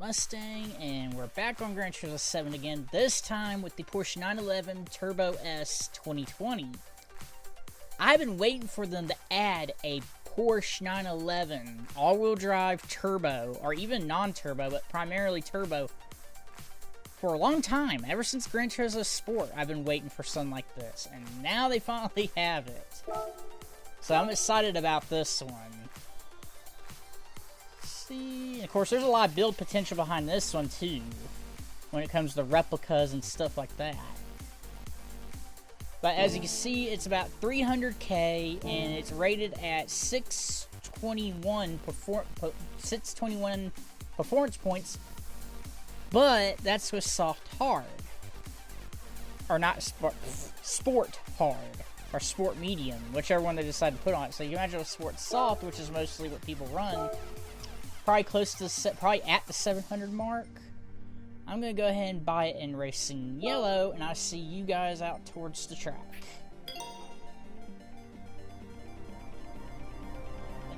Mustang, and we're back on Gran Turismo 7 again, this time with the Porsche 911 Turbo S 2020. I've been waiting for them to add a Porsche 911 all-wheel drive turbo, or even non-turbo, but primarily turbo, for a long time. Ever since Gran Turismo Sport, I've been waiting for something like this, and now they finally have it. So I'm excited about this one. See, of course, there's a lot of build potential behind this one too, when it comes to replicas and stuff like that. But as you can see, it's about 300k, and it's rated at 621 performance points. But that's with soft hard, or not sport hard, or sport medium, whichever one they decide to put on it. So you imagine with sport soft, which is mostly what people run. Probably close to probably at the 700 mark. I'm gonna go ahead and buy it in racing yellow, and I'll see you guys out towards the track. The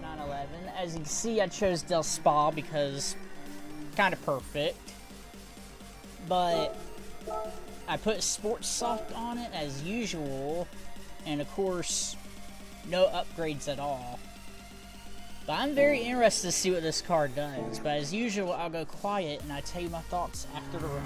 911. As you can see, I chose Del Spa because kind of perfect. But I put Sport Soft on it as usual, and of course, no upgrades at all. But I'm very interested to see what this car does. But as usual, I'll go quiet and I'll tell you my thoughts after the run.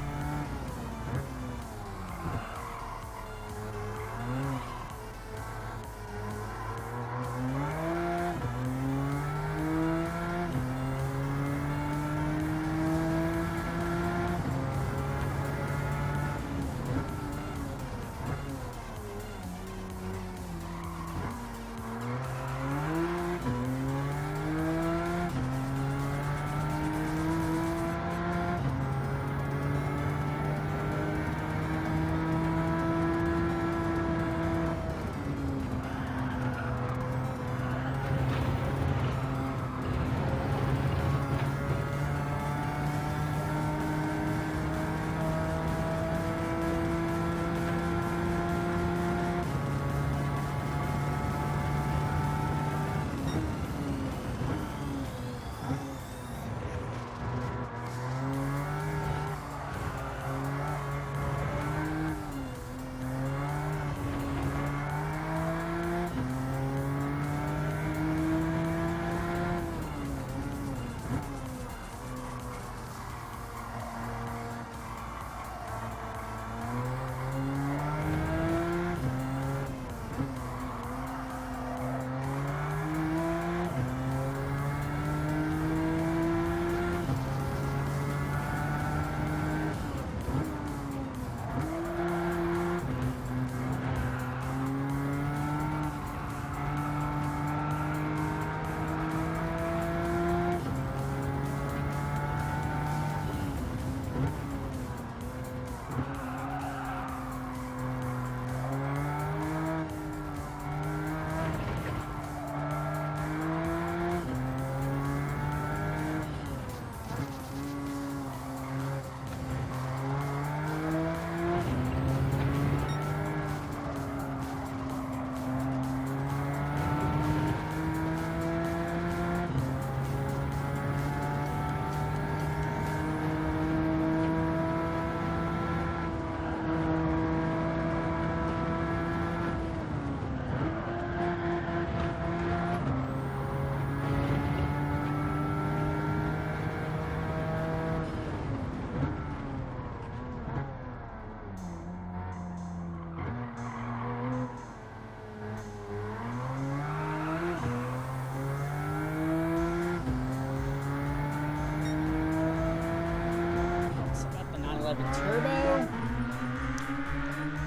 Turbo,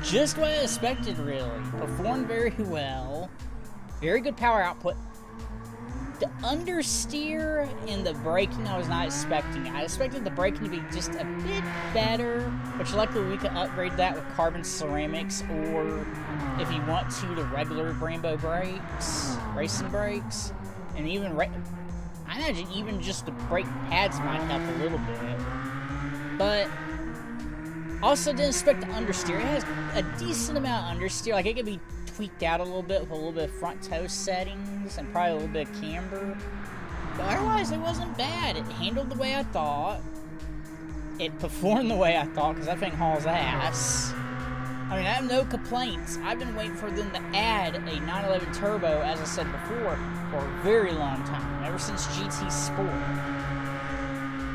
just what I expected, really. Performed very well, very good power output. The understeer and the braking I was not expecting. I expected the braking to be just a bit better, which luckily we can upgrade that with carbon ceramics, or if you want to, the regular Brembo brakes, racing brakes, and even I imagine even just the brake pads might help a little bit. But also didn't expect the understeer. It has a decent amount of understeer. Like, it could be tweaked out a little bit with a little bit of front toe settings and probably a little bit of camber. But otherwise, it wasn't bad. It handled the way I thought. it performed the way I thought, because that thing hauls ass. I mean, I have no complaints. I've been waiting for them to add a 911 Turbo, as I said before, for a very long time, ever since GT Sport.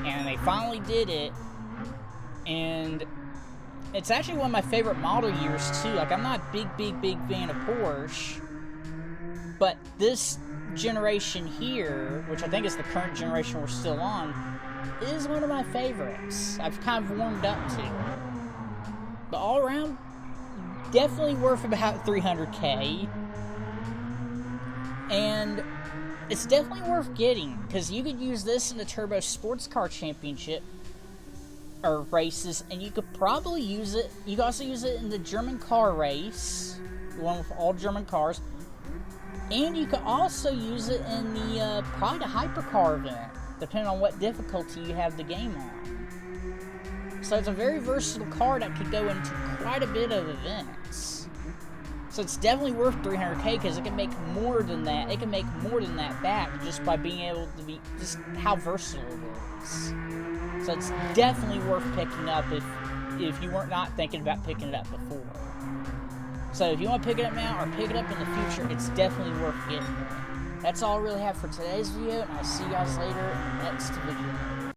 And they finally did it, and it's actually one of my favorite model years, too. Like, I'm not a big fan of Porsche, but this generation here, which I think is the current generation we're still on, is one of my favorites. I've kind of warmed up to. But all around, definitely worth about $300K. And it's definitely worth getting, because you could use this in the Turbo Sports Car Championship or races, and you could probably use it. You could also use it in the German car race, the one with all German cars, and you could also use it in the probably the hypercar event, depending on what difficulty you have the game on. So it's a very versatile car that could go into quite a bit of events. So it's definitely worth $300K, because it can make more than that. It can make more than that back just by being able to be, just how versatile it is. So it's definitely worth picking up if you weren't not thinking about picking it up before. So if you want to pick it up now or pick it up in the future, it's definitely worth getting. That's all I really have for today's video, and I'll see you guys later in the next video.